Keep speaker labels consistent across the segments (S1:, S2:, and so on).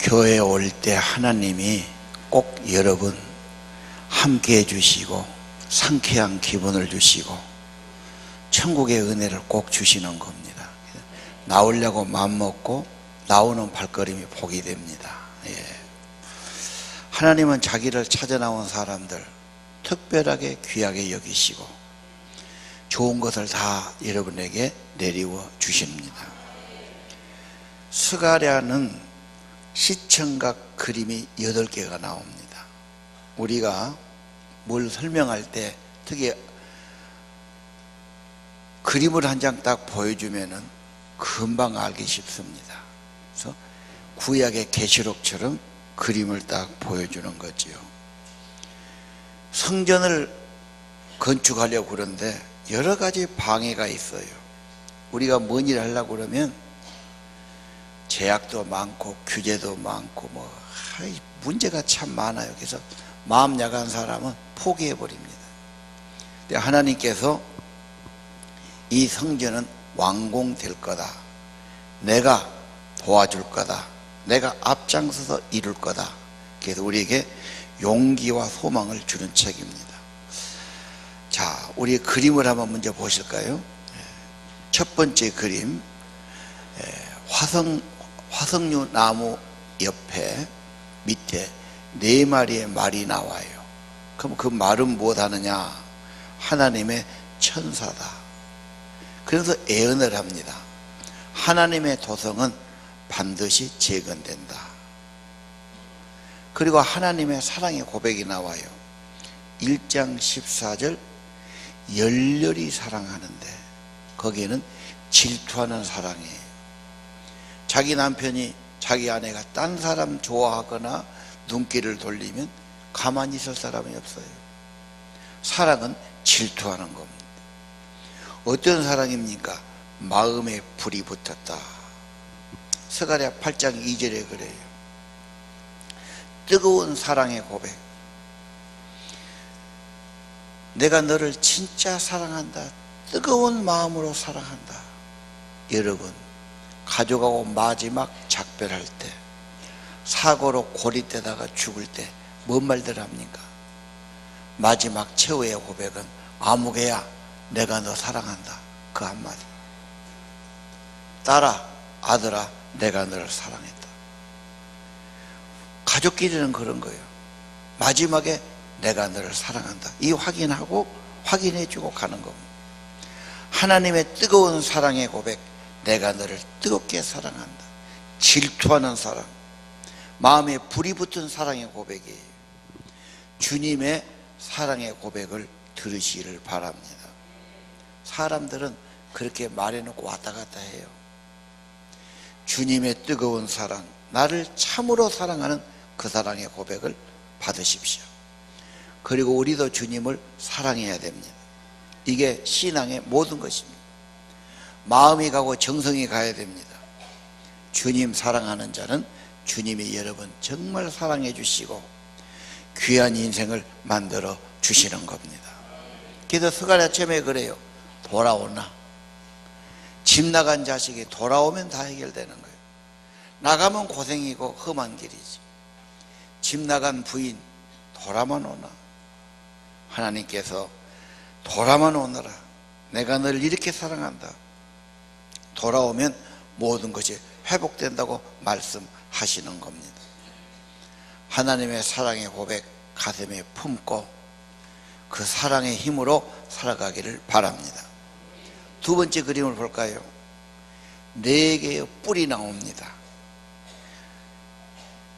S1: 교회에 올 때 하나님이 꼭 여러분 함께 해주시고 상쾌한 기분을 주시고 천국의 은혜를 꼭 주시는 겁니다. 나오려고 마음먹고 나오는 발걸음이 복이 됩니다. 하나님은 자기를 찾아 나온 사람들 특별하게 귀하게 여기시고 좋은 것을 다 여러분에게 내리워 주십니다. 스가랴는 시청각 그림이 8개가 나옵니다. 우리가 뭘 설명할 때 특히 그림을 한 장 딱 보여주면은 금방 알기 쉽습니다. 그래서 구약의 계시록처럼 그림을 딱 보여주는 거지요. 성전을 건축하려고 그러는데 여러 가지 방해가 있어요. 우리가 뭔 일을 하려고 그러면 제약도 많고 규제도 많고 문제가 참 많아요. 그래서 마음 약한 사람은 포기해 버립니다. 근데 하나님께서 이 성전은 완공될 거다, 내가 도와줄 거다, 내가 앞장서서 이룰 거다. 그래서 우리에게 용기와 소망을 주는 책입니다. 자, 우리 그림을 한번 먼저 보실까요? 첫 번째 그림, 화석류 나무 옆에 밑에 4마리의 말이 나와요. 그럼 그 말은 무엇 하느냐? 하나님의 천사다. 그래서 예언을 합니다. 하나님의 도성은 반드시 재건된다. 그리고 하나님의 사랑의 고백이 나와요. 1장 14절 열렬히 사랑하는데 거기에는 질투하는 사랑이에요. 자기 남편이 자기 아내가 딴 사람 좋아하거나 눈길을 돌리면 가만히 있을 사람이 없어요. 사랑은 질투하는 겁니다. 어떤 사랑입니까? 마음에 불이 붙었다. 스가랴 8장 2절에 그래요. 뜨거운 사랑의 고백. 내가 너를 진짜 사랑한다. 뜨거운 마음으로 사랑한다. 여러분, 가족하고 마지막 작별할 때, 사고로 고립되다가 죽을 때 뭔 말들 합니까? 마지막 최후의 고백은 아무개야, 내가 너 사랑한다. 그 한마디. 딸아, 아들아, 내가 너를 사랑했다. 가족끼리는 그런 거예요. 마지막에 내가 너를 사랑한다. 이 확인하고 확인해주고 가는 겁니다. 하나님의 뜨거운 사랑의 고백, 내가 너를 뜨겁게 사랑한다. 질투하는 사랑, 마음에 불이 붙은 사랑의 고백이에요. 주님의 사랑의 고백을 들으시기를 바랍니다. 사람들은 그렇게 말해놓고 왔다 갔다 해요. 주님의 뜨거운 사랑, 나를 참으로 사랑하는 그 사랑의 고백을 받으십시오. 그리고 우리도 주님을 사랑해야 됩니다. 이게 신앙의 모든 것입니다. 마음이 가고 정성이 가야 됩니다. 주님 사랑하는 자는 주님이 여러분 정말 사랑해 주시고 귀한 인생을 만들어 주시는 겁니다. 그래서 스가랴 처음에 그래요. 돌아오나. 집 나간 자식이 돌아오면 다 해결되는 거예요. 나가면 고생이고 험한 길이지. 집 나간 부인 돌아만 오나. 하나님께서 돌아만 오너라. 내가 너를 이렇게 사랑한다. 돌아오면 모든 것이 회복된다고 말씀하시는 겁니다. 하나님의 사랑의 고백 가슴에 품고 그 사랑의 힘으로 살아가기를 바랍니다. 두 번째 그림을 볼까요? 4개의 뿔이 나옵니다.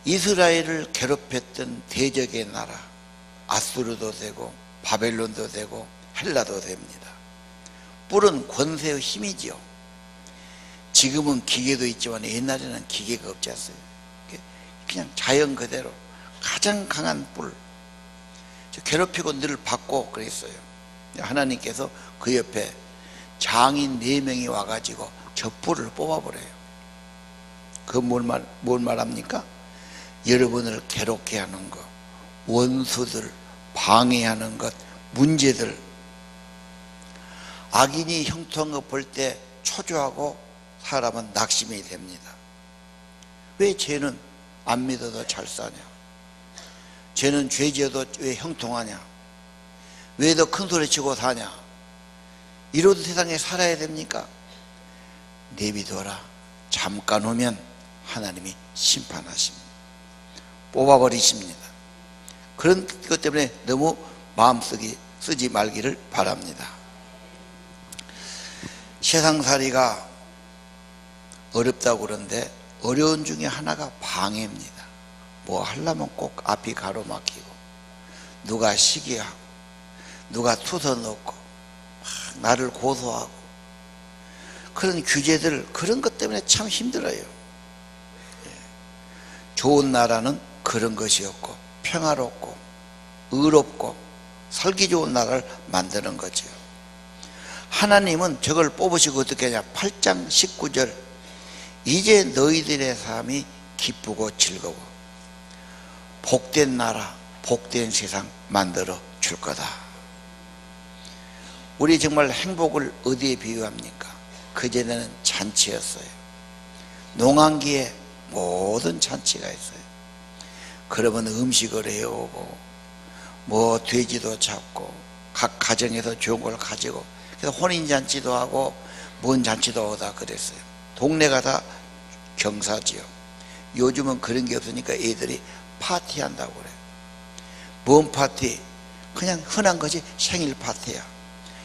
S1: 이스라엘을 괴롭혔던 대적의 나라, 아수르도 되고 바벨론도 되고 헬라도 됩니다. 뿔은 권세의 힘이지요. 지금은 기계도 있지만 옛날에는 기계가 없지 않습니까? 그냥 자연 그대로 가장 강한 뿔, 괴롭히고 늘 받고 그랬어요. 하나님께서 그 옆에 장인 4명이 와가지고 저 뿔을 뽑아버려요. 그 뭘 말합니까? 여러분을 괴롭게 하는 것, 원수들, 방해하는 것, 문제들, 악인이 형통한 거 볼 때 초조하고 사람은 낙심이 됩니다. 왜 죄는 안 믿어도 잘 사냐? 쟤는 죄 지어도 왜 형통하냐? 왜 더 큰 소리 치고 사냐? 이런 세상에 살아야 됩니까? 내비둬라. 잠깐 오면 하나님이 심판하십니다. 뽑아버리십니다. 그런 것 때문에 너무 마음 쓰지 말기를 바랍니다. 세상살이가 어렵다고 그러는데 어려운 중에 하나가 방해입니다. 뭐 하려면 꼭 앞이 가로막히고 누가 시기하고 누가 투서넣고 나를 고소하고 그런 규제들, 그런 것 때문에 참 힘들어요. 좋은 나라는 그런 것이 없고 평화롭고 의롭고 살기 좋은 나라를 만드는 거죠. 하나님은 저걸 뽑으시고 어떻게 하냐? 8장 19절, 이제 너희들의 삶이 기쁘고 즐거워 복된 나라, 복된 세상 만들어 줄 거다. 우리 정말 행복을 어디에 비유합니까? 그전에는 잔치였어요. 농한기에 모든 잔치가 있어요. 그러면 음식을 해오고 뭐 돼지도 잡고 각 가정에서 좋은 걸 가지고, 그래서 혼인잔치도 하고 뭔 잔치도 하다 그랬어요. 동네가 다 경사지요. 요즘은 그런 게 없으니까 애들이 파티한다고 그래요. 뭔 파티? 그냥 흔한 거지. 생일 파티야.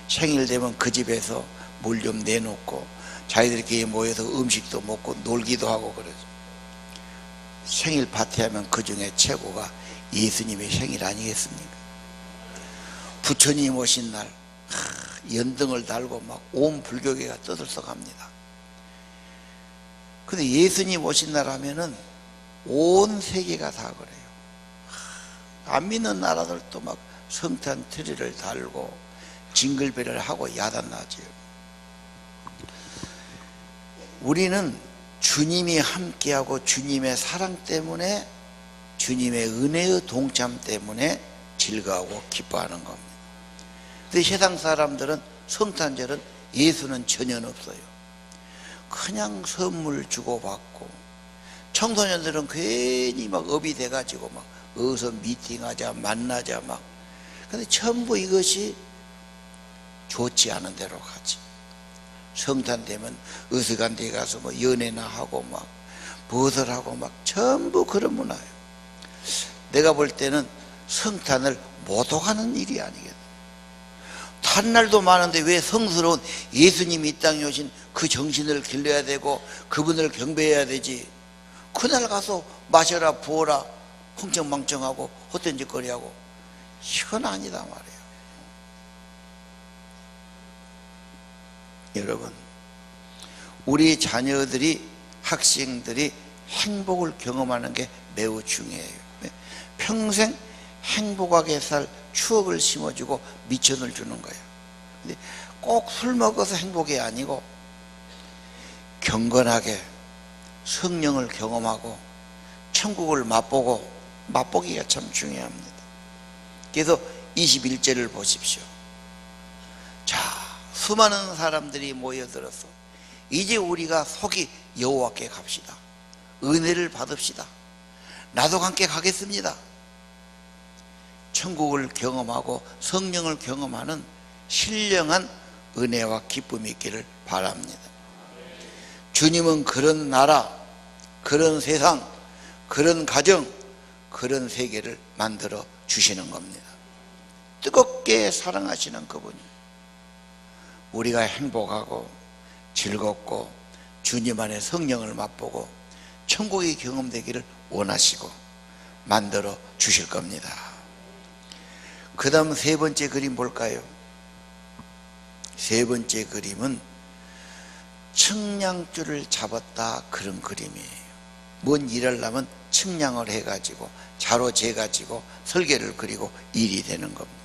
S1: 생일 되면 그 집에서 물 좀 내놓고 자기들끼리 모여서 음식도 먹고 놀기도 하고 그러죠. 생일 파티하면 그 중에 최고가 예수님의 생일 아니겠습니까? 부처님 오신 날 연등을 달고 막 온 불교계가 떠들썩합니다. 근데 예수님 오신 날 하면은 온 세계가 다 그래요. 안 믿는 나라들도 막 성탄 트리를 달고 징글벨을 하고 야단나죠. 우리는 주님이 함께하고 주님의 사랑 때문에, 주님의 은혜의 동참 때문에 즐거워하고 기뻐하는 겁니다. 근데 세상 사람들은 성탄절은 예수는 전혀 없어요. 그냥 선물 주고받고, 청소년들은 괜히 막 업이 돼가지고 막 어디서 미팅하자 만나자 막. 근데 전부 이것이 좋지 않은 대로 가지. 성탄 되면 어색한 데 가서 뭐 연애나 하고 막 무엇을 하고 막 전부 그런 문화예요. 내가 볼 때는 성탄을 못 오가는 일이 아니겠다. 다른 날도 많은데 왜 성스러운 예수님이 이 땅에 오신 그 정신을 길러야 되고 그분을 경배해야 되지. 그날 가서 마셔라 부어라 흥청망청하고 헛된 짓거리하고, 이건 아니다 말이에요. 여러분, 우리 자녀들이, 학생들이 행복을 경험하는 게 매우 중요해요. 평생 행복하게 살 추억을 심어주고 미천을 주는 거예요. 근데 꼭 술 먹어서 행복이 아니고 경건하게 성령을 경험하고 천국을 맛보기가 참 중요합니다. 그래서 21절을 보십시오. 자, 수많은 사람들이 모여들어서 이제 우리가 속히 여호와께 갑시다. 은혜를 받읍시다. 나도 함께 가겠습니다. 천국을 경험하고 성령을 경험하는 신령한 은혜와 기쁨이 있기를 바랍니다. 주님은 그런 나라, 그런 세상, 그런 가정, 그런 세계를 만들어 주시는 겁니다. 뜨겁게 사랑하시는 그분이 우리가 행복하고 즐겁고 주님 안에 성령을 맛보고 천국이 경험되기를 원하시고 만들어 주실 겁니다. 그 다음 세 번째 그림 볼까요? 세 번째 그림은 측량줄을 잡았다, 그런 그림이에요. 뭔 일을 하면 측량을 해가지고 자로 재가지고 설계를 그리고 일이 되는 겁니다.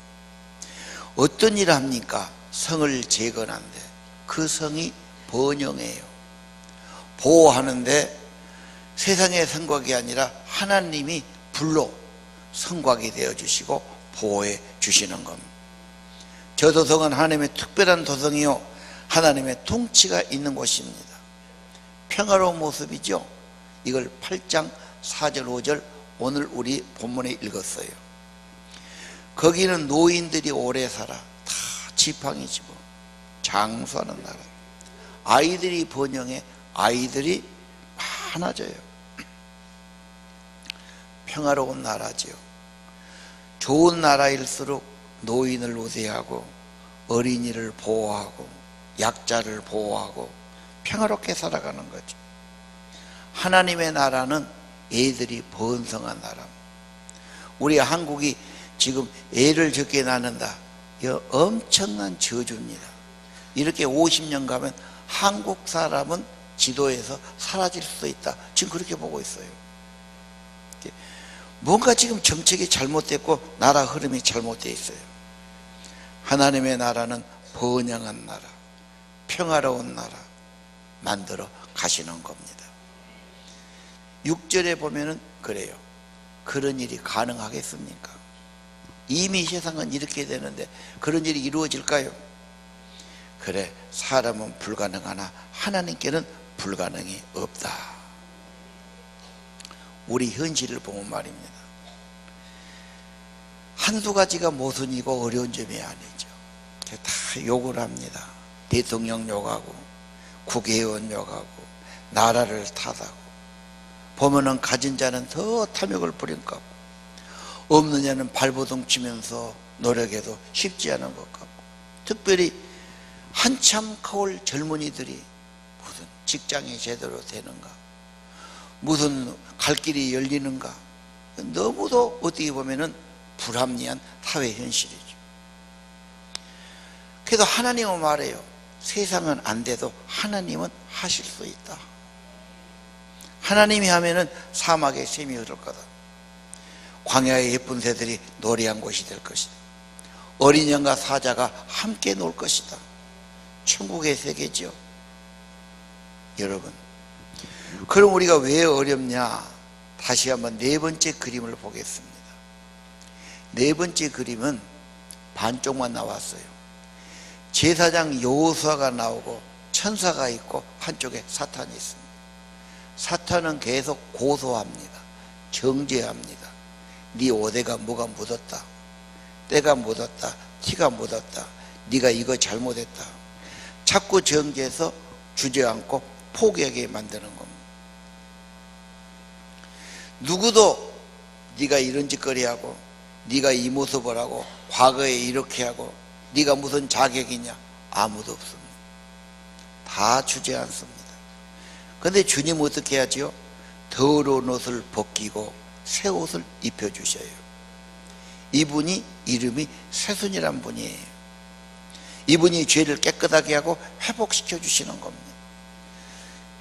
S1: 어떤 일을 합니까? 성을 재건하는데 그 성이 번영해요. 보호하는데 세상의 성곽이 아니라 하나님이 불로 성곽이 되어주시고 보호해 주시는 겁니다. 저 도성은 하나님의 특별한 도성이요, 하나님의 통치가 있는 곳입니다. 평화로운 모습이죠. 이걸 8장 4절 5절 오늘 우리 본문에 읽었어요. 거기는 노인들이 오래 살아. 다 지팡이지 뭐. 장수하는 나라. 아이들이 번영해. 아이들이 많아져요. 평화로운 나라지요. 좋은 나라일수록 노인을 우대하고 어린이를 보호하고 약자를 보호하고 평화롭게 살아가는 거죠. 하나님의 나라는 애들이 번성한 나라. 우리 한국이 지금 애를 적게 낳는다. 이거 엄청난 저주입니다. 이렇게 50년 가면 한국 사람은 지도에서 사라질 수도 있다. 지금 그렇게 보고 있어요. 뭔가 지금 정책이 잘못됐고 나라 흐름이 잘못되어 있어요. 하나님의 나라는 번영한 나라, 평화로운 나라 만들어 가시는 겁니다. 6절에 보면은 그래요. 그런 일이 가능하겠습니까? 이미 세상은 이렇게 되는데 그런 일이 이루어질까요? 그래, 사람은 불가능하나 하나님께는 불가능이 없다. 우리 현실을 보면 말입니다. 한두 가지가 모순이고 어려운 점이 아니죠. 다 욕을 합니다. 대통령 욕하고 국회의원 욕하고 나라를 탓하고 보면은 가진 자는 더 탐욕을 부린 것 같고 없는 자는 발버둥 치면서 노력해도 쉽지 않은 것 같고 특별히 한참 커올 젊은이들이 무슨 직장이 제대로 되는가 무슨 갈 길이 열리는가 너무도 어떻게 보면은 불합리한 사회 현실이죠. 그래도 하나님은 말해요. 세상은 안 돼도 하나님은 하실 수 있다. 하나님이 하면은 사막에 샘이 흐를 거다. 광야의 예쁜 새들이 노래한 곳이 될 것이다. 어린 양과 사자가 함께 놀 것이다. 천국의 세계죠. 여러분, 그럼 우리가 왜 어렵냐? 다시 한번 네 번째 그림을 보겠습니다. 네 번째 그림은 반쪽만 나왔어요. 제사장 여호수아가 나오고 천사가 있고 한쪽에 사탄이 있습니다. 사탄은 계속 고소합니다. 정죄합니다. 네 옷에가 뭐가 묻었다. 때가 묻었다. 티가 묻었다. 네가 이거 잘못했다. 자꾸 정죄해서 주저앉고 포기하게 만드는 겁니다. 누구도 네가 이런 짓거리 하고 네가 이 모습을 하고 과거에 이렇게 하고 네가 무슨 자격이냐? 아무도 없습니다. 다 주저앉습니다. 그런데 주님 어떻게 하지요? 더러운 옷을 벗기고 새 옷을 입혀주셔요. 이분이 이름이 새순이란 분이에요. 이분이 죄를 깨끗하게 하고 회복시켜 주시는 겁니다.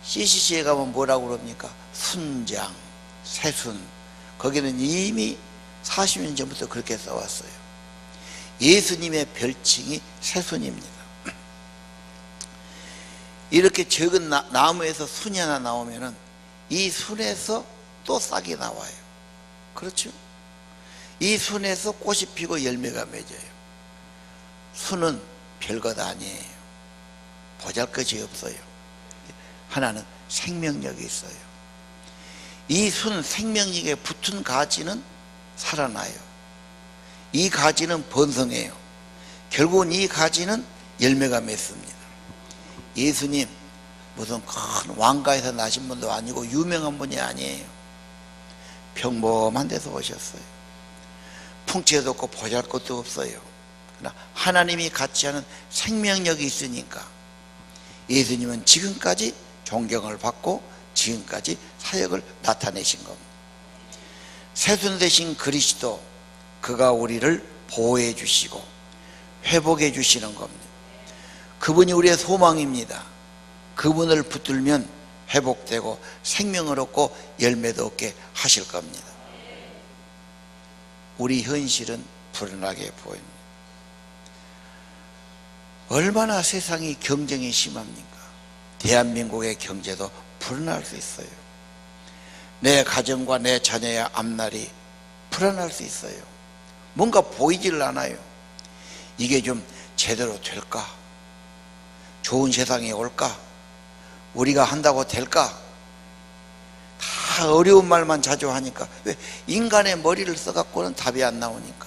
S1: CCC에 가면 뭐라고 그럽니까? 순장, 새순. 거기는 이미 40년 전부터 그렇게 써왔어요. 예수님의 별칭이 새순입니다. 이렇게 적은 나무에서 순이 하나 나오면은 이 순에서 또 싹이 나와요. 그렇죠? 이 순에서 꽃이 피고 열매가 맺어요. 순은 별것 아니에요. 보잘것이 없어요. 하나는 생명력이 있어요. 이 순 생명력에 붙은 가지는 살아나요. 이 가지는 번성해요. 결국은 이 가지는 열매가 맺습니다. 예수님 무슨 큰 왕가에서 나신 분도 아니고 유명한 분이 아니에요. 평범한 데서 오셨어요. 풍채도 없고 보잘것도 없어요. 그러나 하나님이 같이 하는 생명력이 있으니까 예수님은 지금까지 존경을 받고 지금까지 사역을 나타내신 겁니다. 새순 되신 그리스도, 그가 우리를 보호해 주시고 회복해 주시는 겁니다. 그분이 우리의 소망입니다. 그분을 붙들면 회복되고 생명을 얻고 열매도 얻게 하실 겁니다. 우리 현실은 불안하게 보입니다. 얼마나 세상이 경쟁이 심합니까? 대한민국의 경제도 불안할 수 있어요. 내 가정과 내 자녀의 앞날이 불안할 수 있어요. 뭔가 보이질 않아요. 이게 좀 제대로 될까? 좋은 세상이 올까? 우리가 한다고 될까? 다 다 어려운 말만 자주 하니까. 왜? 인간의 머리를 써갖고는 답이 안 나오니까.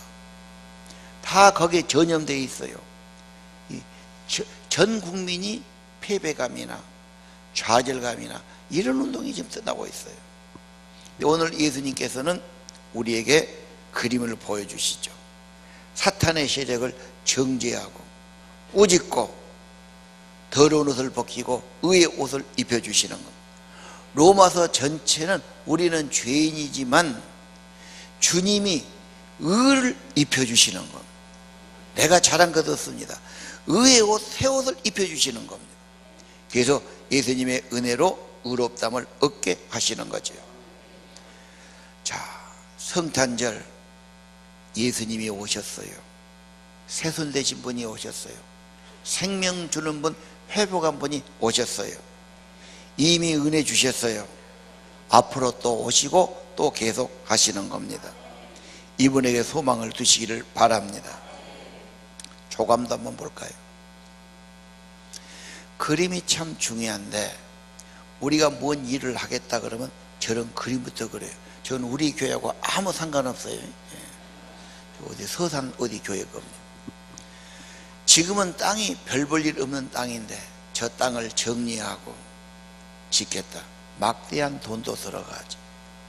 S1: 다 거기에 전염되어 있어요. 전 국민이 패배감이나 좌절감이나 이런 운동이 지금 떠나고 있어요. 오늘 예수님께서는 우리에게 그림을 보여주시죠. 사탄의 세력을 정죄하고 꾸짖고 더러운 옷을 벗기고 의의 옷을 입혀주시는 것. 로마서 전체는 우리는 죄인이지만 주님이 의를 입혀주시는 것. 내가 잘한 것 없습니다. 의의 옷, 새 옷을 입혀주시는 겁니다. 그래서 예수님의 은혜로 의롭담을 얻게 하시는 거죠. 자, 성탄절 예수님이 오셨어요. 새손 되신 분이 오셨어요. 생명 주는 분, 회복한 분이 오셨어요. 이미 은혜 주셨어요. 앞으로 또 오시고 또 계속 하시는 겁니다. 이분에게 소망을 두시기를 바랍니다. 조감도 한번 볼까요? 그림이 참 중요한데 우리가 뭔 일을 하겠다 그러면 저런 그림부터 그래요. 저는 우리 교회하고 아무 상관없어요. 어디 서산 어디 교회 겁니다. 지금은 땅이 별 볼 일 없는 땅인데 저 땅을 정리하고 짓겠다. 막대한 돈도 들어가지.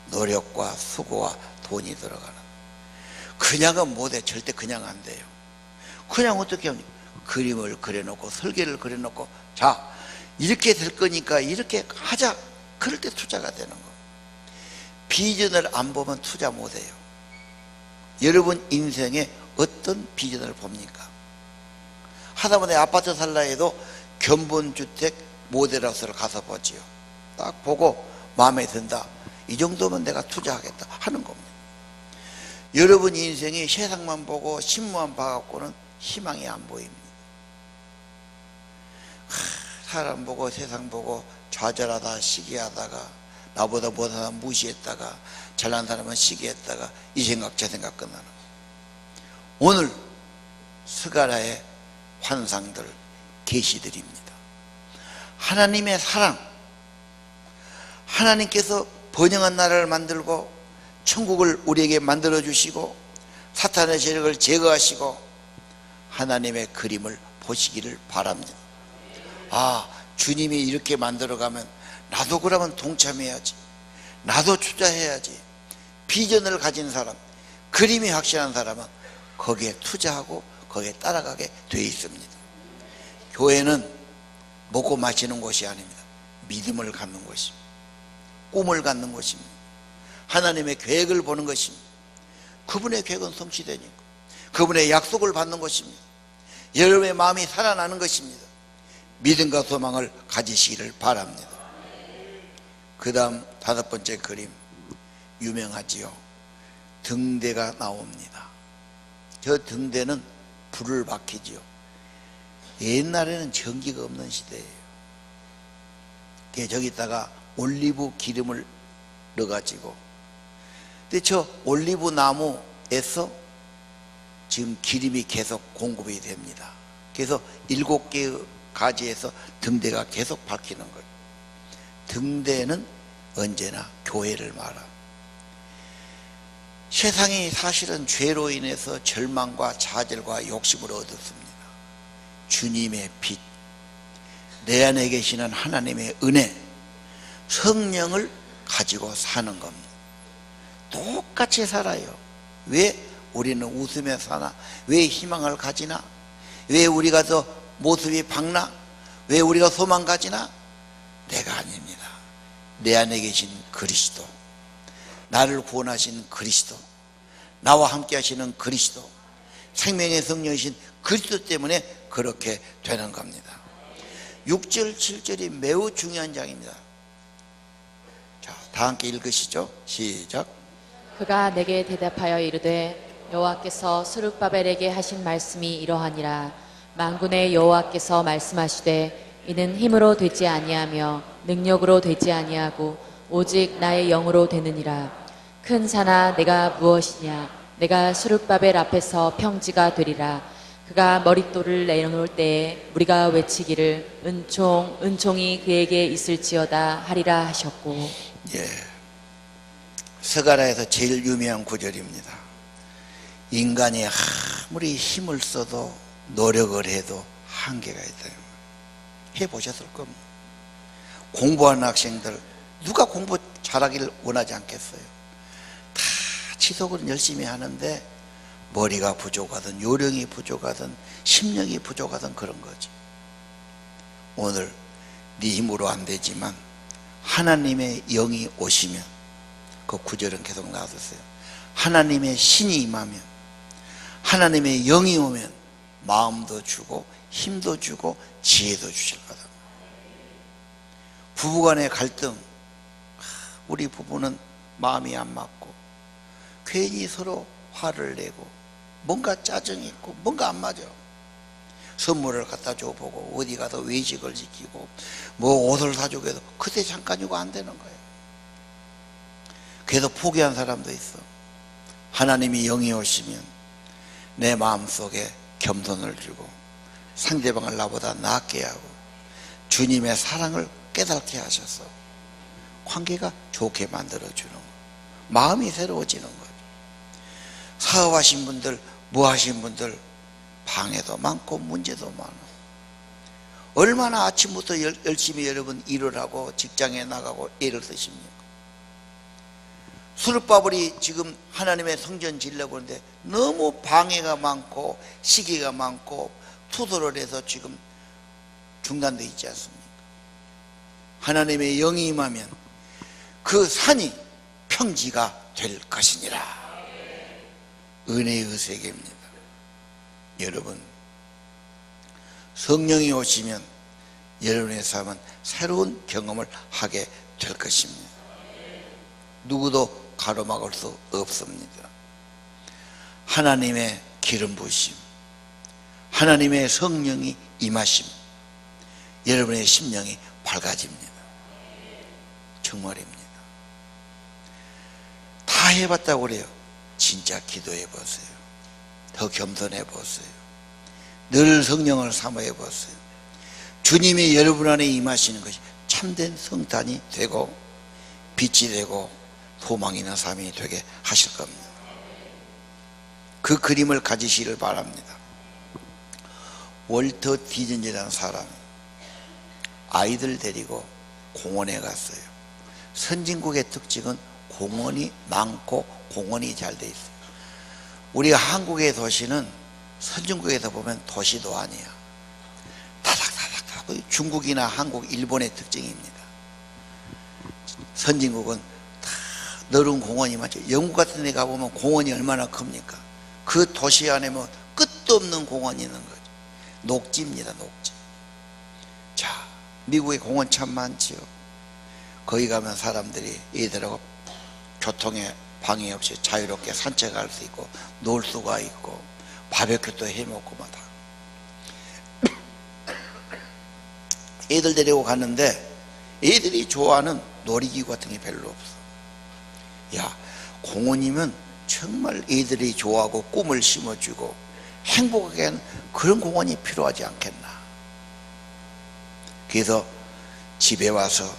S1: 노력과 수고와 돈이 들어가는. 그냥은 못해. 절대 그냥 안 돼요. 그냥 어떻게 합니까? 그림을 그려놓고 설계를 그려놓고 자 이렇게 될 거니까 이렇게 하자. 그럴 때 투자가 되는 거. 비전을 안 보면 투자 못해요. 여러분 인생에 어떤 비전을 봅니까? 하다못해 아파트 살라 해도 견본주택 모델하우스를 가서 보지요. 딱 보고 마음에 든다. 이 정도면 내가 투자하겠다 하는 겁니다. 여러분 인생이 세상만 보고 신문만 봐갖고는 희망이 안 보입니다. 사람 보고 세상 보고 좌절하다 시기하다가 나보다 못한 사람 무시했다가 잘난 사람은 시기했다가 이 생각 저 생각 끝나는 거예요. 오늘 스가랴의 환상들 계시드립니다. 하나님의 사랑, 하나님께서 번영한 나라를 만들고 천국을 우리에게 만들어 주시고 사탄의 세력을 제거하시고 하나님의 그림을 보시기를 바랍니다. 아, 주님이 이렇게 만들어 가면 나도 그러면 동참해야지. 나도 투자해야지. 비전을 가진 사람, 그림이 확실한 사람은 거기에 투자하고 거기에 따라가게 되어 있습니다. 교회는 먹고 마시는 곳이 아닙니다. 믿음을 갖는 곳입니다. 꿈을 갖는 곳입니다. 하나님의 계획을 보는 것입니다. 그분의 계획은 성취되니까 그분의 약속을 받는 것입니다. 여러분의 마음이 살아나는 것입니다. 믿음과 소망을 가지시기를 바랍니다. 그 다음 다섯 번째 그림 유명하지요. 등대가 나옵니다. 저 등대는 불을 밝히지요. 옛날에는 전기가 없는 시대예요. 저기다가 올리브 기름을 넣어가지고, 근데 저 올리브 나무에서 지금 기름이 계속 공급이 됩니다. 그래서 7개의 가지에서 등대가 계속 밝히는 거예요. 등대는 언제나 교회를 말합니다. 세상이 사실은 죄로 인해서 절망과 좌절과 욕심을 얻었습니다. 주님의 빛, 내 안에 계시는 하나님의 은혜, 성령을 가지고 사는 겁니다. 똑같이 살아요. 왜 우리는 웃으며 사나? 왜 희망을 가지나? 왜 우리가 더 모습이 밝나? 왜 우리가 소망 가지나? 내가 아닙니다. 내 안에 계신 그리스도, 나를 구원하신 그리스도, 나와 함께 하시는 그리스도, 생명의 성령이신 그리스도 때문에 그렇게 되는 겁니다. 6절 7절이 매우 중요한 장입니다. 자, 다 함께 읽으시죠. 시작.
S2: 그가 내게 대답하여 이르되 여호와께서 스룹바벨에게 하신 말씀이 이러하니라. 만군의 여호와께서 말씀하시되 이는 힘으로 되지 아니하며 능력으로 되지 아니하고 오직 나의 영으로 되느니라. 큰 산아 내가 무엇이냐? 내가 스룹바벨 앞에서 평지가 되리라. 그가 머릿돌을 내려놓을 때에 우리가 외치기를 은총이 그에게 있을지어다 하리라 하셨고.
S1: 예, 서가라에서 제일 유명한 구절입니다. 인간이 아무리 힘을 써도 노력을 해도 한계가 있다. 해보셨을 겁니다. 공부하는 학생들 누가 공부 잘하기를 원하지 않겠어요? 다 지속은 열심히 하는데 머리가 부족하든 요령이 부족하든 심령이 부족하든 그런 거지. 오늘 네 힘으로 안 되지만 하나님의 영이 오시면, 그 구절은 계속 놔두세요. 하나님의 신이 임하면, 하나님의 영이 오면 마음도 주고 힘도 주고 지혜도 주실 거다. 부부간의 갈등, 우리 부부는 마음이 안 맞고 괜히 서로 화를 내고 뭔가 짜증이 있고 뭔가 안 맞아. 선물을 갖다 줘보고 어디 가서 외식을 시키고 뭐 옷을 사주고 해도 그때 잠깐이고 안 되는 거예요. 그래서 포기한 사람도 있어. 하나님이 영이 오시면 내 마음속에 겸손을 주고 상대방을 나보다 낫게 하고 주님의 사랑을 깨닫게 하셔서 관계가 좋게 만들어주는 거예요. 마음이 새로워지는 거예요. 사업하신 분들, 뭐 하신 분들 방해도 많고 문제도 많아. 얼마나 아침부터 열심히 여러분 일을 하고 직장에 나가고 애를 쓰십니까? 수르바벨이 지금 하나님의 성전 지려고 하는데 너무 방해가 많고 시기가 많고 투도를 해서 지금 중단되어 있지 않습니까? 하나님의 영이 임하면 그 산이 평지가 될 것이니라. 은혜의 세계입니다. 여러분, 성령이 오시면 여러분의 삶은 새로운 경험을 하게 될 것입니다. 누구도 가로막을 수 없습니다. 하나님의 기름 부으심, 하나님의 성령이 임하심, 여러분의 심령이 밝아집니다. 정말입니다. 다 해봤다고 그래요. 진짜 기도해 보세요. 더 겸손해 보세요. 늘 성령을 사모해 보세요. 주님이 여러분 안에 임하시는 것이 참된 성탄이 되고 빛이 되고 소망이 있는 삶이 되게 하실 겁니다. 그 그림을 가지시기를 바랍니다. 월터 디즈니라는 사람이 아이들 데리고 공원에 갔어요. 선진국의 특징은 공원이 많고 공원이 잘 돼 있어요. 우리 한국의 도시는 선진국에서 보면 도시도 아니야. 다닥다닥. 중국이나 한국, 일본의 특징입니다. 선진국은 다 넓은 공원이 많죠. 영국 같은 데 가보면 공원이 얼마나 큽니까? 그 도시 안에 뭐 끝도 없는 공원이 있는 거죠. 녹지입니다, 녹지. 자, 미국에 공원 참 많지요. 거기 가면 사람들이 애들하고 교통에 방해 없이 자유롭게 산책할 수 있고 놀 수가 있고 바베큐도 해먹고 막 다. 애들 데리고 갔는데 애들이 좋아하는 놀이기구 같은 게 별로 없어. 야, 공원이면 정말 애들이 좋아하고 꿈을 심어주고 행복하게 하는 그런 공원이 필요하지 않겠나. 그래서 집에 와서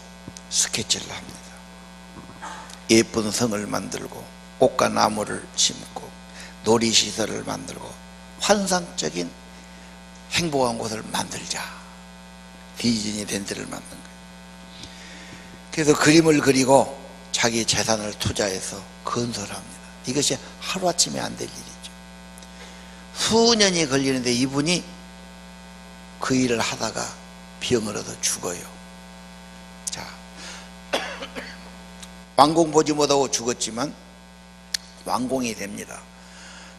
S1: 스케치를 합니다. 예쁜 성을 만들고 꽃과 나무를 심고 놀이시설을 만들고 환상적인 행복한 곳을 만들자. 디즈니랜드를 만든 거예요. 그래서 그림을 그리고 자기 재산을 투자해서 건설합니다. 이것이 하루아침에 안 될 일이죠. 수년이 걸리는데 이분이 그 일을 하다가 병을 얻어 죽어요. 자, 완공 보지 못하고 죽었지만 완공이 됩니다.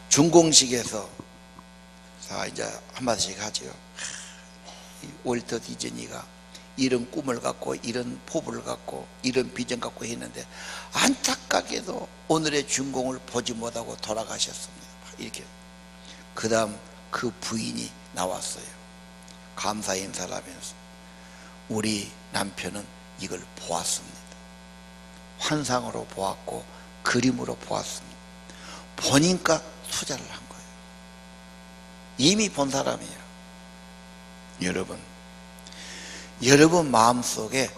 S1: 준공식에서 자, 이제 한마디씩 하죠. 월터 디즈니가 이런 꿈을 갖고 이런 포부를 갖고 이런 비전 갖고 했는데 안타깝게도 오늘의 준공을 보지 못하고 돌아가셨습니다. 이렇게. 그 다음 그 부인이 나왔어요. 감사 인사를 하면서 우리 남편은 이걸 보았습니다. 환상으로 보았고 그림으로 보았습니다. 보니까 투자를 한 거예요. 이미 본 사람이에요. 여러분 마음속에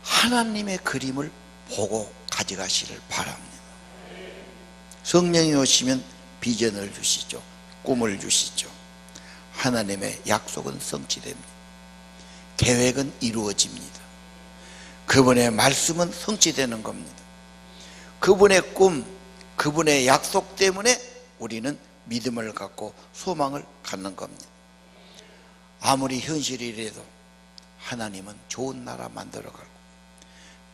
S1: 하나님의 그림을 보고 가져가시를 바랍니다. 성령이 오시면 비전을 주시죠. 꿈을 주시죠. 하나님의 약속은 성취됩니다. 계획은 이루어집니다. 그분의 말씀은 성취되는 겁니다. 그분의 꿈, 그분의 약속 때문에 우리는 믿음을 갖고 소망을 갖는 겁니다. 아무리 현실이라도 하나님은 좋은 나라 만들어 갈고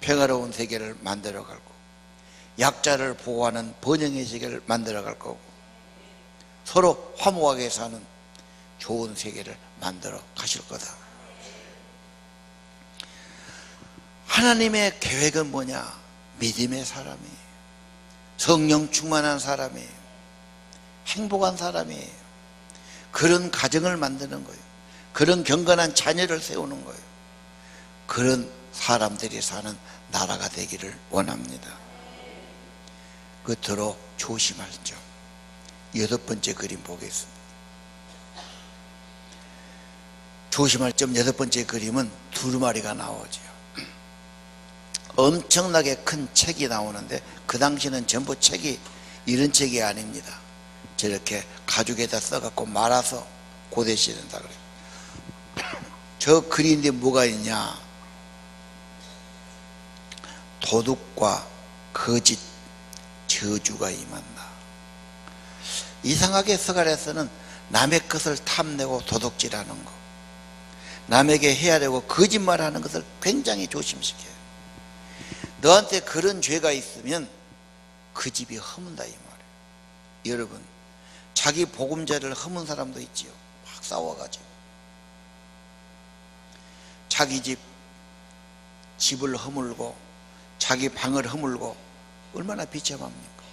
S1: 평화로운 세계를 만들어 갈고 약자를 보호하는 번영의 세계를 만들어 갈 거고 서로 화목하게 사는 좋은 세계를 만들어 가실 거다. 하나님의 계획은 뭐냐? 믿음의 사람이에요. 성령 충만한 사람이에요. 행복한 사람이에요. 그런 가정을 만드는 거예요. 그런 경건한 자녀를 세우는 거예요. 그런 사람들이 사는 나라가 되기를 원합니다. 끝으로 조심할 점. 6번째 그림 보겠습니다. 조심할 점 6번째 그림은 두루마리가 나오죠. 엄청나게 큰 책이 나오는데 그 당시는 전부 책이 이런 책이 아닙니다. 저렇게 가죽에다 써갖고 말아서 고대시된다 그래요. 저 글인데 뭐가 있냐? 도둑과 거짓 저주가 임한다. 이상하게 서갈에서는 남의 것을 탐내고 도둑질하는 거, 남에게 해하려고 거짓말하는 것을 굉장히 조심시켜요. 너한테 그런 죄가 있으면 그 집이 허문다 이 말이에요. 여러분, 자기 보금자리를 허문 사람도 있지요. 막 싸워가지고 자기 집을 허물고 자기 방을 허물고 얼마나 비참합니까?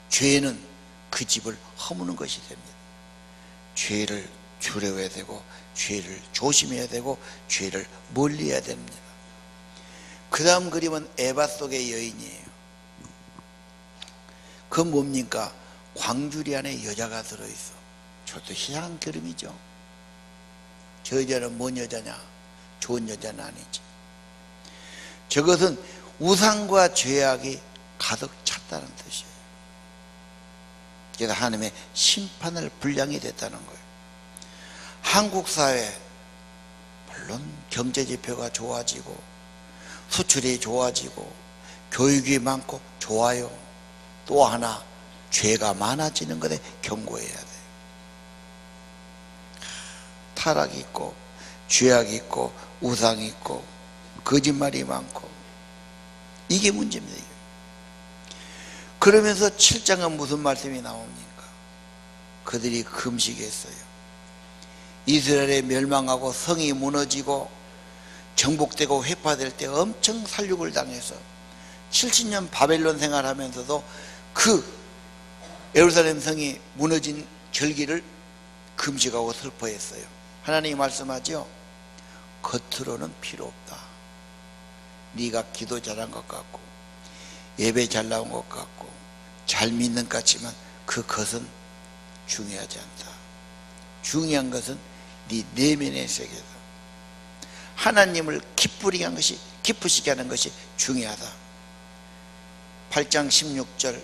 S1: 죄는 그 집을 허무는 것이 됩니다. 죄를 두려워해야 되고 죄를 조심해야 되고 죄를 멀리해야 됩니다. 그 다음 그림은 에바 속의 여인이에요. 그 뭡니까? 광주리 안에 여자가 들어있어. 저도 희한한 그림이죠. 저 여자는 뭔 여자냐? 좋은 여자는 아니지. 저것은 우상과 죄악이 가득 찼다는 뜻이에요. 그래서 하나님의 심판을 불량이 됐다는 거예요. 한국 사회 물론 경제 지표가 좋아지고 수출이 좋아지고 교육이 많고 좋아요. 또 하나 죄가 많아지는 것에 경고해야 돼요. 타락이 있고 죄악이 있고 우상이 있고 거짓말이 많고 이게 문제입니다. 이게. 그러면서 7장은 무슨 말씀이 나옵니까? 그들이 금식했어요. 이스라엘이 멸망하고 성이 무너지고 정복되고 회파될 때 엄청 살육을 당해서 70년 바벨론 생활하면서도 그 예루살렘 성이 무너진 절기를 금식하고 슬퍼했어요. 하나님이 말씀하죠. 겉으로는 필요 없다. 네가 기도 잘한 것 같고 예배 잘 나온 것 같고 잘 믿는 것 같지만 그것은 중요하지 않다. 중요한 것은 네 내면의 세계다. 하나님을 기쁘시게 하는 것이 중요하다. 8장 16절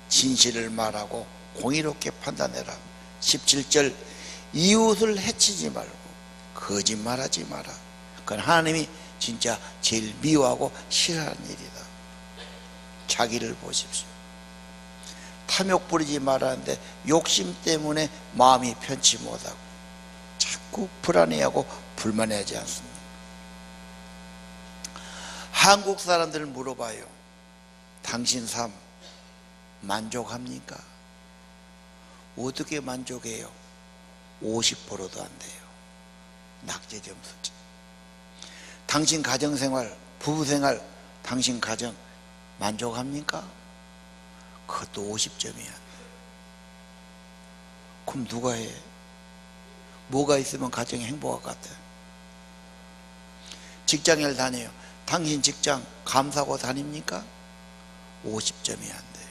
S1: 진실을 말하고 공의롭게 판단해라. 17절 이웃을 해치지 말고 거짓말하지 마라. 그건 하나님이 진짜 제일 미워하고 싫어하는 일이다. 자기를 보십시오. 탐욕 부리지 말라는데 욕심 때문에 마음이 편치 못하고 자꾸 불안해하고 불만해하지 않습니다. 한국 사람들을 물어봐요. 당신 삶 만족합니까? 어떻게 만족해요? 50%도 안 돼요. 낙제 점수지. 당신 가정생활, 부부생활, 당신 가정 만족합니까? 그것도 50점이야. 그럼 누가 해? 뭐가 있으면 가정이 행복할 것 같아? 직장을 다녀요. 당신 직장 감사하고 다닙니까? 50점이 안 돼요.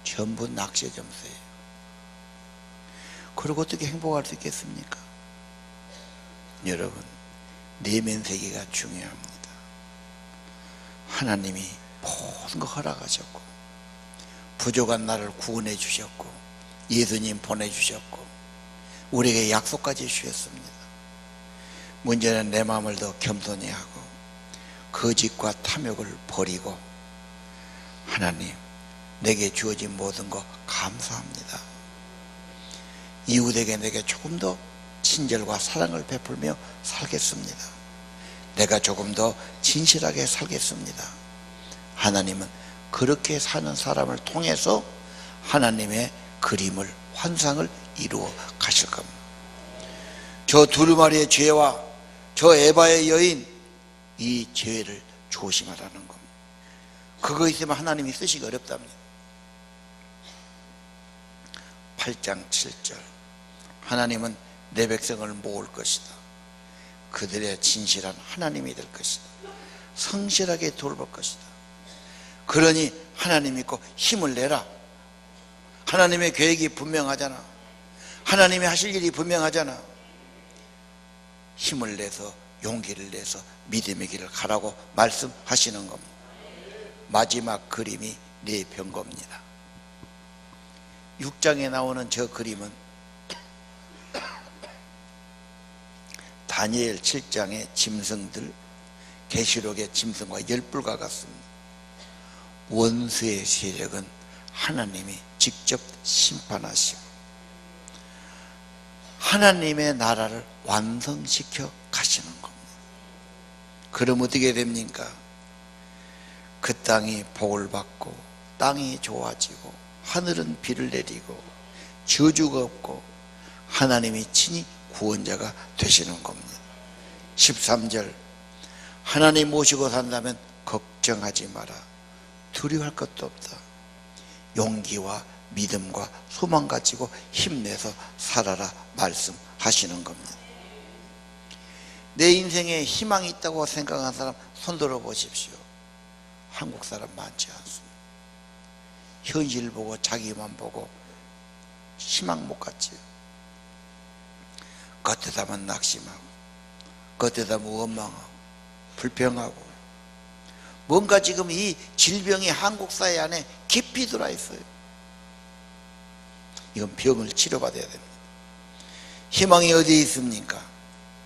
S1: 전부 낙제 점수예요. 그리고 어떻게 행복할 수 있겠습니까? 여러분, 내면 세계가 중요합니다. 하나님이 모든 거 허락하셨고 부족한 나를 구원해 주셨고 예수님 보내주셨고 우리에게 약속까지 주셨습니다. 문제는 내 마음을 더 겸손히 하고 거짓과 탐욕을 버리고 하나님 내게 주어진 모든 것 감사합니다. 이웃에게 내게 조금 더 친절과 사랑을 베풀며 살겠습니다. 내가 조금 더 진실하게 살겠습니다. 하나님은 그렇게 사는 사람을 통해서 하나님의 그림을 환상을 이루어 가실 겁니다. 저 두루마리의 죄와 저 에바의 여인 이 죄를 조심하라는 겁니다. 그거 있으면 하나님이 쓰시기 어렵답니다. 8장 7절 하나님은 내 백성을 모을 것이다. 그들의 진실한 하나님이 될 것이다. 성실하게 돌볼 것이다. 그러니 하나님 믿고 힘을 내라. 하나님의 계획이 분명하잖아. 하나님이 하실 일이 분명하잖아. 힘을 내서 용기를 내서 믿음의 길을 가라고 말씀하시는 겁니다. 마지막 그림이 네 병거입니다. 6장에 나오는 저 그림은 다니엘 7장의 짐승들, 계시록의 짐승과 열불과 같습니다. 원수의 세력은 하나님이 직접 심판하시고 하나님의 나라를 완성시켜 가시는 겁니다. 그럼 어떻게 됩니까? 그 땅이 복을 받고 땅이 좋아지고 하늘은 비를 내리고 저주가 없고 하나님이 친히 구원자가 되시는 겁니다. 13절 하나님 모시고 산다면 걱정하지 마라. 두려워할 것도 없다. 용기와 믿음과 소망 가지고 힘내서 살아라 말씀하시는 겁니다. 내 인생에 희망이 있다고 생각하는 사람 손들어 보십시오. 한국 사람 많지 않습니다. 현실 보고 자기만 보고 희망 못 갖지요. 겉에다만 낙심하고 겉에다만 원망하고 불평하고 뭔가 지금 이 질병이 한국 사회 안에 깊이 들어와 있어요. 이건 병을 치료받아야 됩니다. 희망이 어디에 있습니까?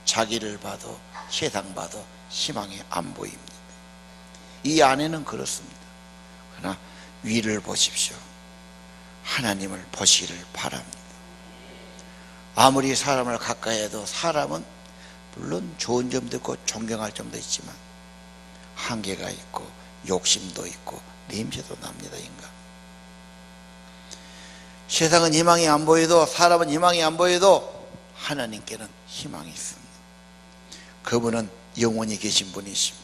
S1: 자기를 봐도 세상 봐도 희망이 안 보입니다. 이 안에는 그렇습니다. 그러나 위를 보십시오. 하나님을 보시기를 바랍니다. 아무리 사람을 가까이 해도 사람은 물론 좋은 점도 있고 존경할 점도 있지만 한계가 있고 욕심도 있고 냄새도 납니다. 인간 세상은 희망이 안 보여도 사람은 희망이 안 보여도 하나님께는 희망이 있습니다. 그분은 영원히 계신 분이십니다.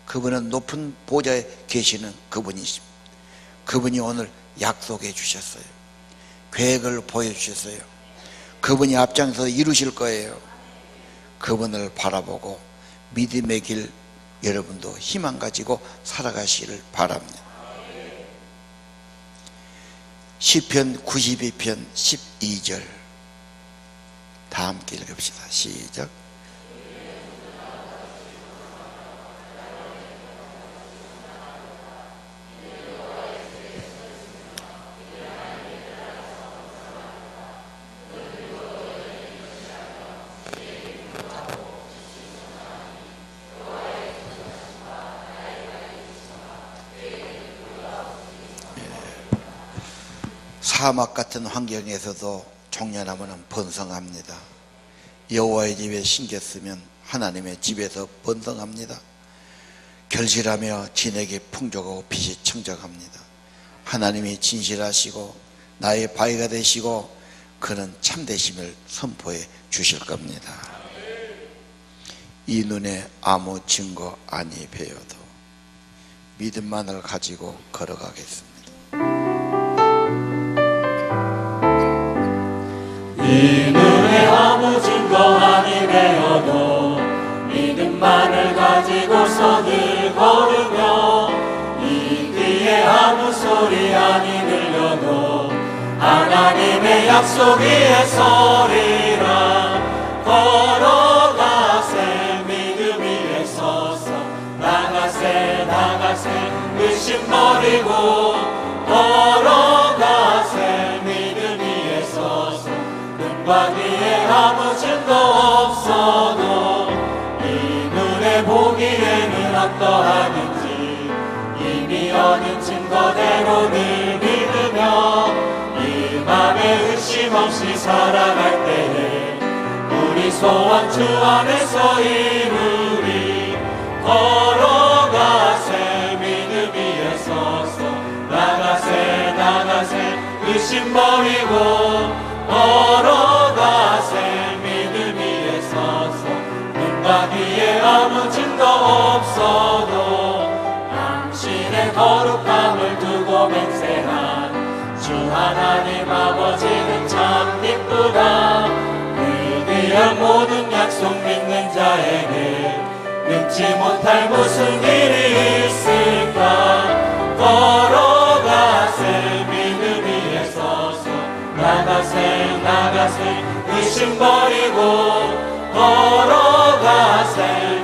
S1: 그분은 높은 보좌에 계시는 그분이십니다. 그분이 오늘 약속해 주셨어요. 계획을 보여주셨어요. 그분이 앞장서 이루실 거예요. 그분을 바라보고 믿음의 길 여러분도 희망 가지고 살아가시기를 바랍니다. 시편 92편 12절 다 함께 읽읍시다. 시작. 사막 같은 환경에서도 종려나무는 번성합니다. 여호와의 집에 심겼으면 하나님의 집에서 번성합니다. 결실하며 진에게 풍족하고 빛이 청정합니다. 하나님이 진실하시고 나의 바위가 되시고 그는 참되심을 선포해 주실 겁니다. 이 눈에 아무 증거 아니 배워도 믿음만을 가지고 걸어가겠습니다.
S3: 이 눈에 아무 증거 아니 배어도 믿음만을 가지고서 늘 걸으며 이 귀에 아무 소리 아니 들려도 하나님의 약속 위에 서리라. 걸어가세 믿음 위에 서서 나가세 의심 버리고 걸어 눈과 귀에 아무 증거 없어도 이 눈에 보기에는 어떠하든지 이미 얻은 증거대로 늘 믿으며 이 맘에 의심 없이 살아갈 때에 우리 소원 주 안에서 이루리. 걸어가세 믿음 위에 서서 나가세 나가세 의심 버리고 걸어가세 믿음 위에 서서 눈과 귀에 아무 증거 없어도 당신의 거룩함을 두고 맹세한 주 하나님 아버지는 참 기쁘다. 그의 모든 약속 믿는 자에게 능치 못할 무슨 일이 있을까. 걸어가세 믿음 위에 서서 나가세 나가세 의심 버리고 걸어가세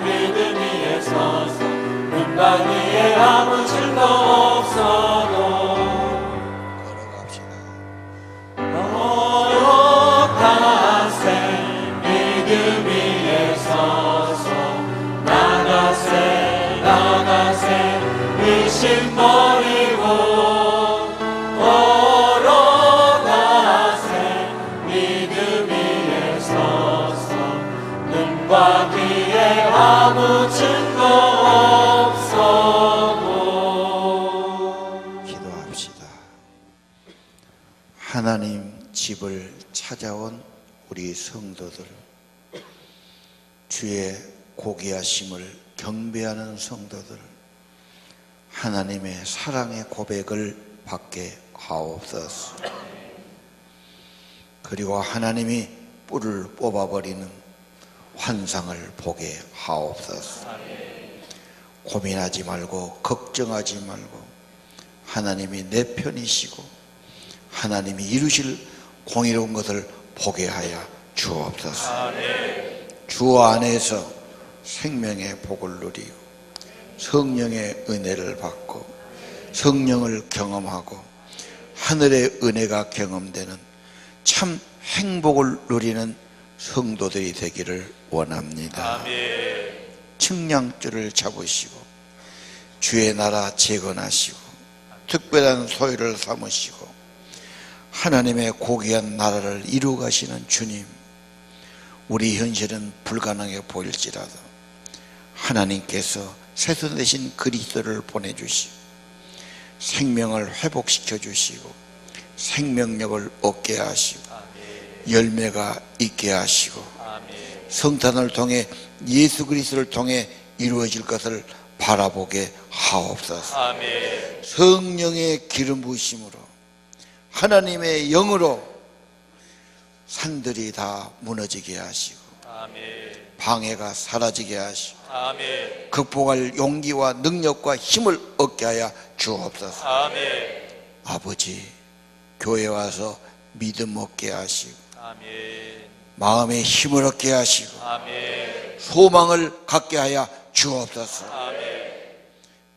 S3: 믿음 위에 서서 눈과 귀에 아무 증거 없어도
S1: 걸어갑시다.
S3: 걸어가세 믿음 위에 서서 나가세 나가세 의심 버리고 걸어가세 믿음 위에 서서 눈과 귀에 아무 증거 없어도.
S1: 기도합시다. 하나님 집을 찾아온 우리 성도들, 주의 고귀하심을 경배하는 성도들, 하나님의 사랑의 고백을 받게 하옵소서. 그리고 하나님이 뿔을 뽑아버리는 환상을 보게 하옵소서. 고민하지 말고 걱정하지 말고 하나님이 내 편이시고 하나님이 이루실 공의로운 것을 보게 하여 주옵소서. 주 안에서 생명의 복을 누리고 성령의 은혜를 받고 성령을 경험하고 하늘의 은혜가 경험되는 참 행복을 누리는 성도들이 되기를 원합니다. 측량줄을 잡으시고 주의 나라 재건하시고 특별한 소유를 삼으시고 하나님의 고귀한 나라를 이루어 가시는 주님, 우리 현실은 불가능해 보일지라도 하나님께서 세손 되신 그리스도를 보내주시고 생명을 회복시켜 주시고 생명력을 얻게 하시고 열매가 있게 하시고 성탄을 통해 예수 그리스도를 통해 이루어질 것을 바라보게 하옵소서. 성령의 기름 부으심으로 하나님의 영으로 산들이 다 무너지게 하시고 방해가 사라지게 하시고 극복할 용기와 능력과 힘을 얻게 하여 주옵소서. 아버지, 교회 와서 믿음 얻게 하시고 마음에 힘을 얻게 하시고 소망을 갖게 하여 주옵소서.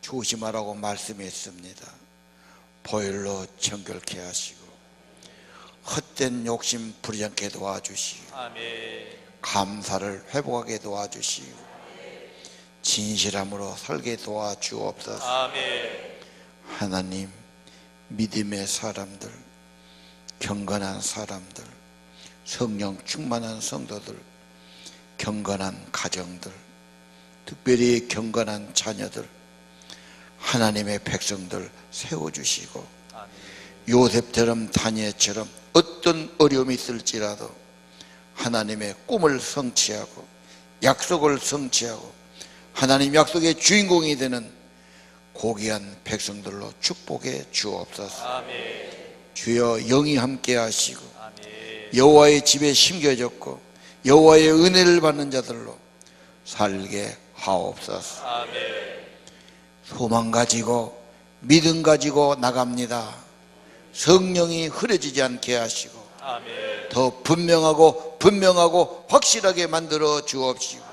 S1: 조심하라고 말씀했습니다. 보혈로 정결케 하시고 헛된 욕심 부리지 않게 도와주시고 감사를 회복하게 도와주시고 진실함으로 살게 도와주옵소서. 하나님, 믿음의 사람들, 경건한 사람들, 성령 충만한 성도들, 경건한 가정들, 특별히 경건한 자녀들, 하나님의 백성들 세워주시고 요셉처럼 다니엘처럼 어떤 어려움이 있을지라도 하나님의 꿈을 성취하고 약속을 성취하고 하나님 약속의 주인공이 되는 고귀한 백성들로 축복해 주옵소서. 주여 영이 함께 하시고 여호와의 집에 심겨졌고 여호와의 은혜를 받는 자들로 살게 하옵소서. 소망 가지고 믿음 가지고 나갑니다. 성령이 흐려지지 않게 하시고 더 분명하고 확실하게 만들어 주옵시고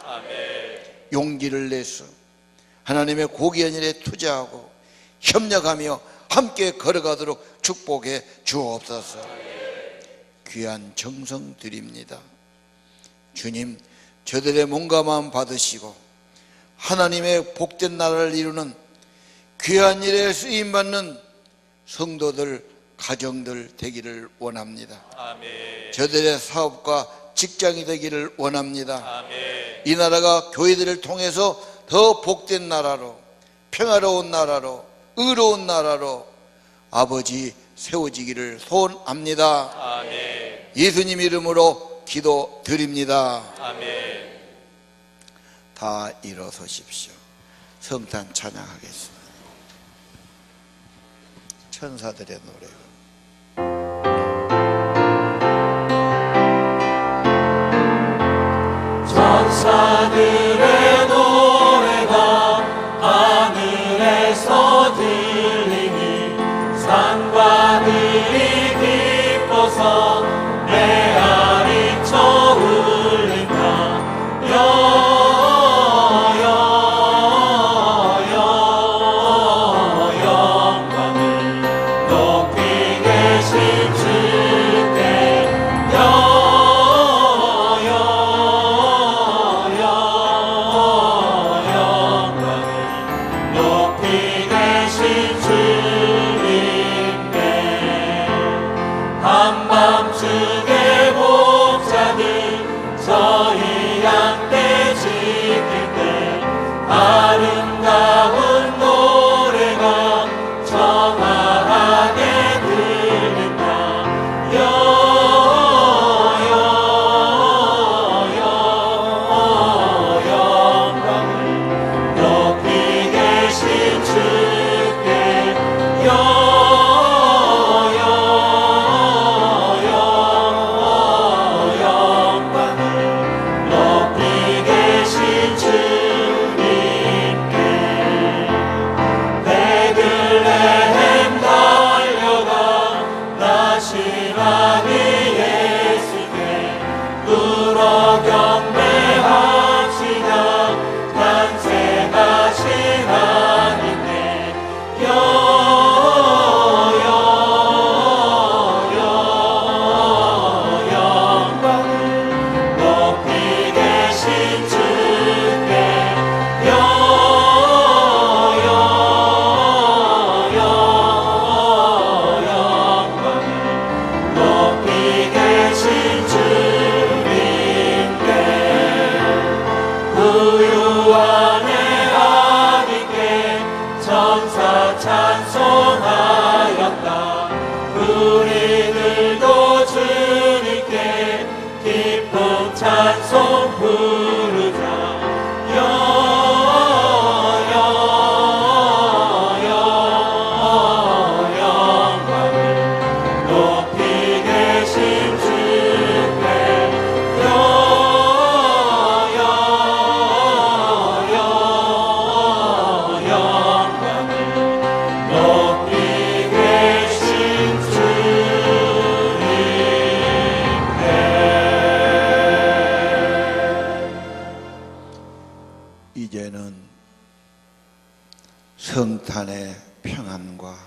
S1: 용기를 내서 하나님의 고귀한 일에 투자하고 협력하며 함께 걸어가도록 축복해 주옵소서. 귀한 정성 드립니다. 주님, 저들의 몸과 마음 받으시고 하나님의 복된 나라를 이루는 귀한 일에 쓰임받는 성도들, 가정들 되기를 원합니다.
S3: 아멘.
S1: 저들의 사업과 직장이 되기를 원합니다.
S3: 아멘.
S1: 이 나라가 교회들을 통해서 더 복된 나라로, 평화로운 나라로, 의로운 나라로 아버지 세워지기를 소원합니다.
S3: 아멘.
S1: 예수님 이름으로 기도드립니다.
S3: 아멘.
S1: 다 일어서십시오. 성탄 찬양하겠습니다. 천사들의 노래.
S3: 천사들의 노래가 하늘에서 들리니 산과들이 기뻐서 메아리쳐 울린다. 영광을 높이 계신 주께 높이 계신 주님께 한밤중에 목자들 저희 양떼 지킬 때 아름다운 노래가 청아하게 들린다. 영광을 높이 계신 주께 영광을 높이 계신 주님께 베들레헴 달려가 나시라니 예수께 뚫어 경배합시다. 탄생하신 하나님께 영광을 높이 계신 주께 영광을 높이 계신 주님께 부유한의 아비께 천사 찬송하였다. 우리들도 주님께 기쁨 찬송 부르자. 영광을 높이 계신 주께 영광을 높이 계신 주님께
S1: 이제는 성탄의 평안과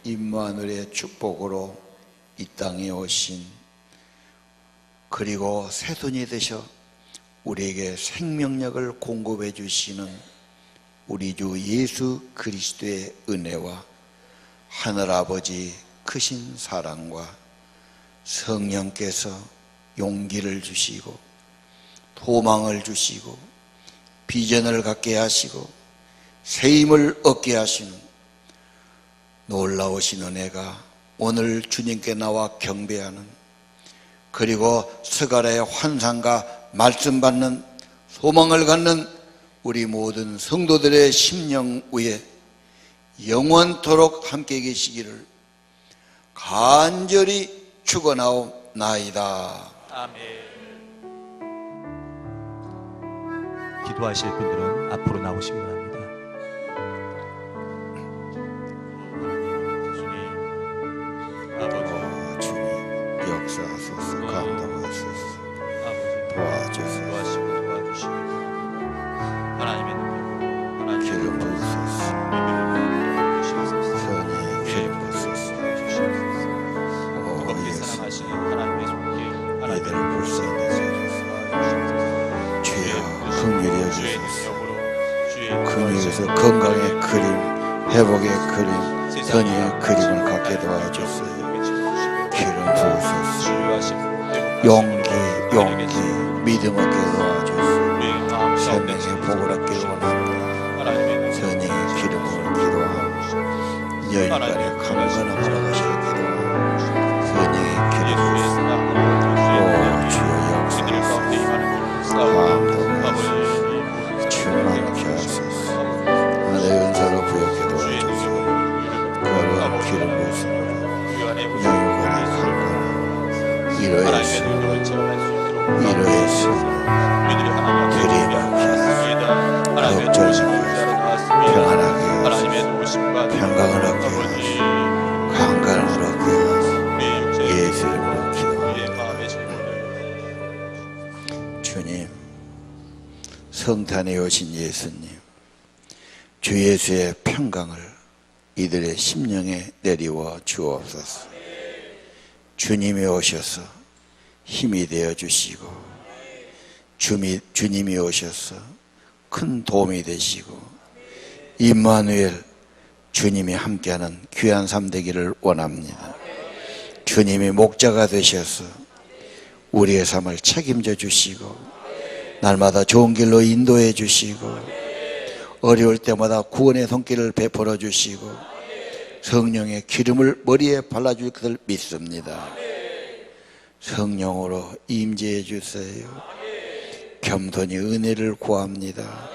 S1: 임마누엘의 축복으로 이 땅에 오신, 그리고 새손이 되셔 우리에게 생명력을 공급해 주시는 우리 주 예수 그리스도의 은혜와 하늘아버지 크신 사랑과 성령께서 용기를 주시고 도망을 주시고 비전을 갖게 하시고 새 힘을 얻게 하시는 놀라우신 은혜가 오늘 주님께 나와 경배하는, 그리고 스가랴의 환상과 말씀 받는 소망을 갖는 우리 모든 성도들의 심령 위에 영원토록 함께 계시기를 간절히 축원하옵나이다.
S3: 아멘.
S4: 기도하실 분들은 앞으로 나오시기 바랍니다.
S3: 주님, 아버지,
S1: 주님 역사하소서, 감동하소서,
S3: 아버지
S1: 도와주소서,
S3: 도와주시고 도와주시고 하나님의 눈, 하나님의
S1: 기름 부으소서,
S3: 믿음을 주시옵소서.
S1: 선의 기름 부으소서.
S3: 주시옵소서.
S1: 오
S3: 뜨겁게
S1: 예수,
S3: 사랑하시는 하나님의
S1: 회복의 그림, 선의의 그림을 갖게 도와주세요. 기름 부으소서. 용기, 믿음 얻게 도와주세요. 생명의 복을 얻기를 원합니다. 선의의 기름을 기도하고 여인간의 강건함을 얻으시길 기도하고 선의의 기름을 오 주여 역사하소서. 감동하소서. 충만케 하소서. 하늘의 은사로 부여케 도와주소서. 거룩한 기름 부으소서. 여인간의 강건함 이로했소. 이로했소. 그림을 기하소서. 걱정을 평안하게 하소서. 평강을 얻게 하소서. 강건함을 얻게 하소서. 예수 이름으로 기도합니다. 주님, 성탄에 오신 예수님, 주 예수의 평강을 이들의 심령에 내리워 주옵소서. 주님이 오셔서 힘이 되어 주시고 주님이 오셔서 큰 도움이 되시고 임마누엘 주님이 함께하는 귀한 삶 되기를 원합니다. 주님이 목자가 되셔서 우리의 삶을 책임져 주시고 날마다 좋은 길로 인도해 주시고 어려울 때마다 구원의 손길을 베풀어 주시고 성령의 기름을 머리에 발라줄 것을 믿습니다. 성령으로 임재해 주세요. 겸손히 은혜를 구합니다.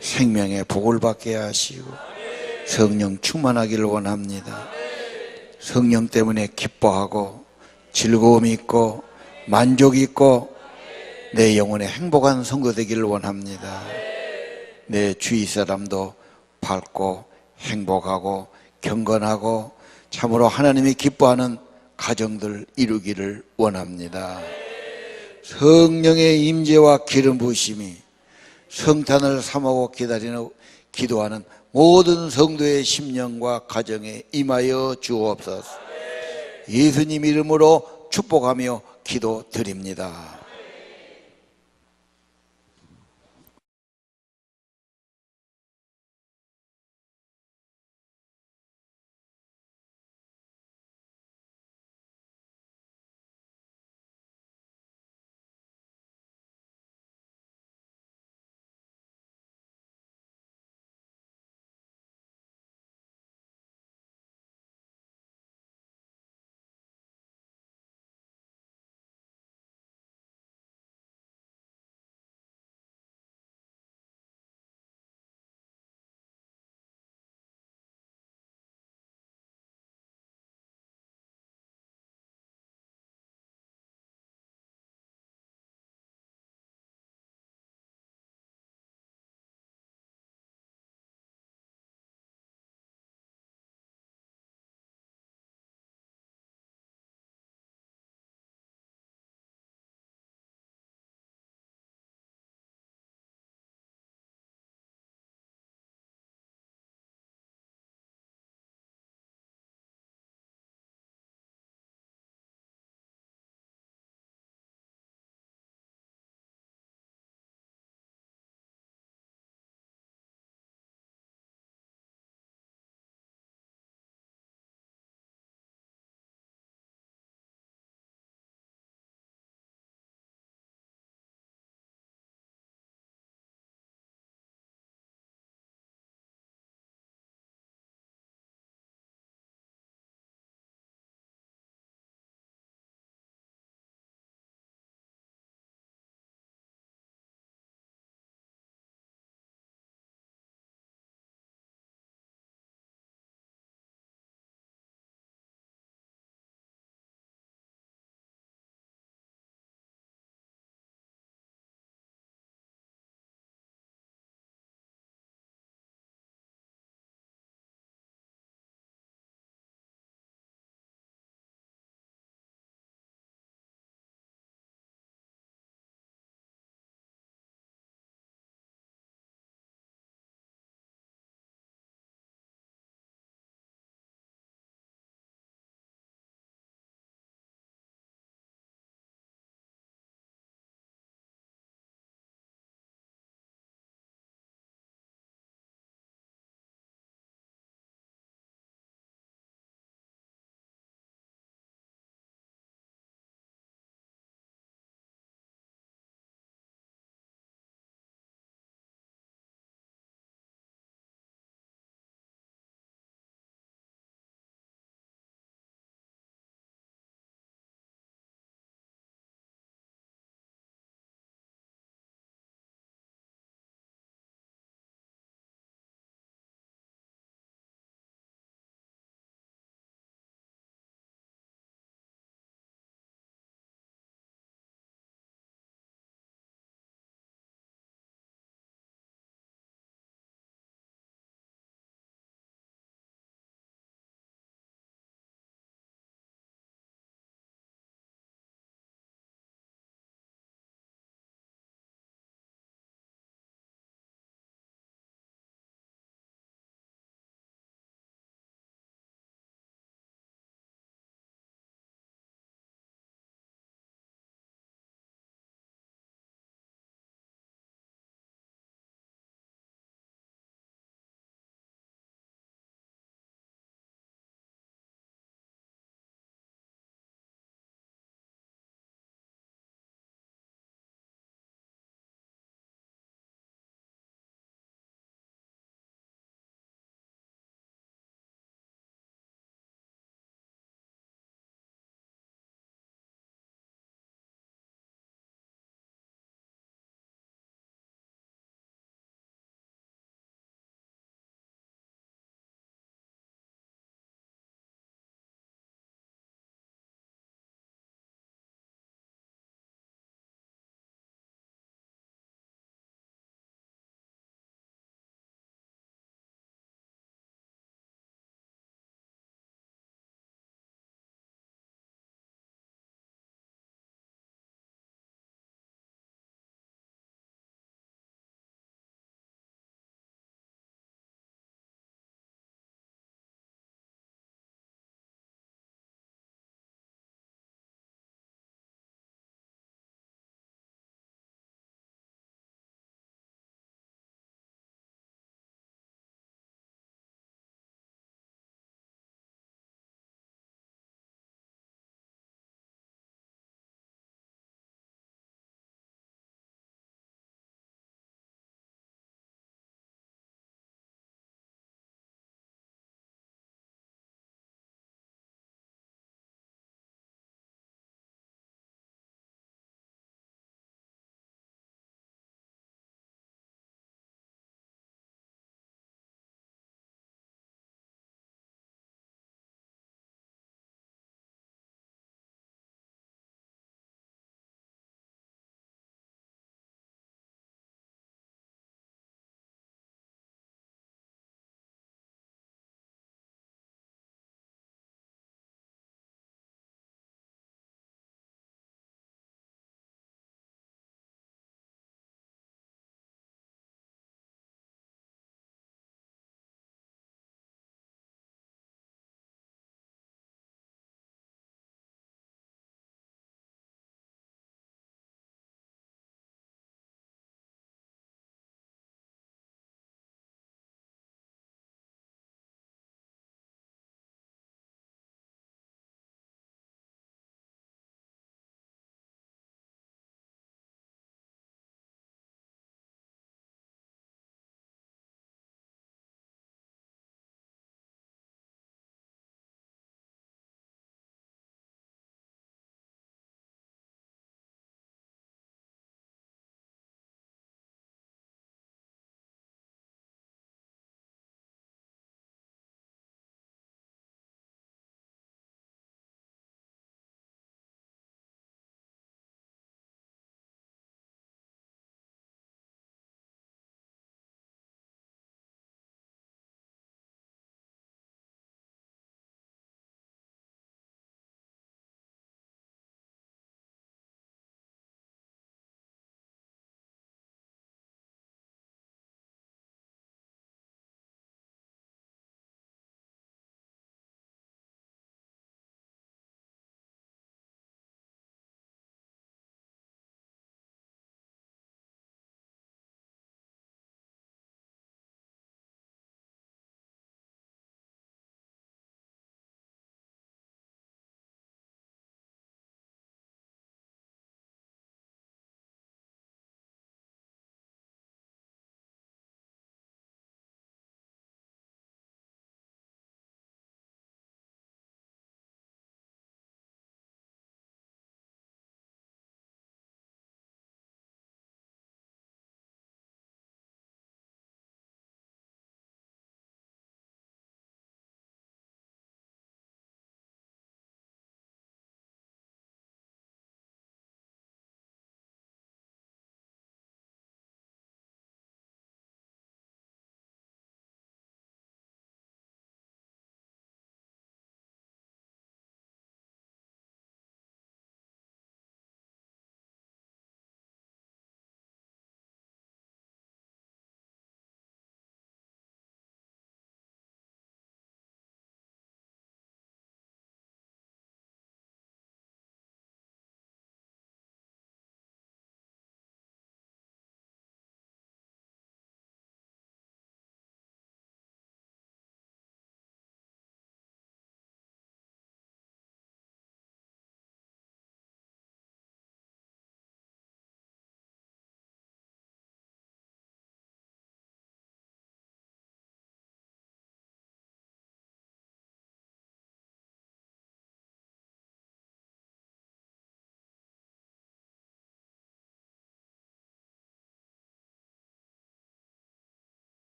S1: 생명의 복을 받게 하시고 성령 충만하기를 원합니다. 성령 때문에 기뻐하고 즐거움 있고 만족 있고 내 영혼에 행복한 성도 되기를 원합니다. 내 주위 사람도 밝고 행복하고 경건하고 참으로 하나님이 기뻐하는 가정들 이루기를 원합니다. 성령의 임재와 기름 부으심이 성탄을 삼하고 기도하는 모든 성도의 심령과 가정에 임하여 주옵소서. 예수님 이름으로 축복하며 기도드립니다.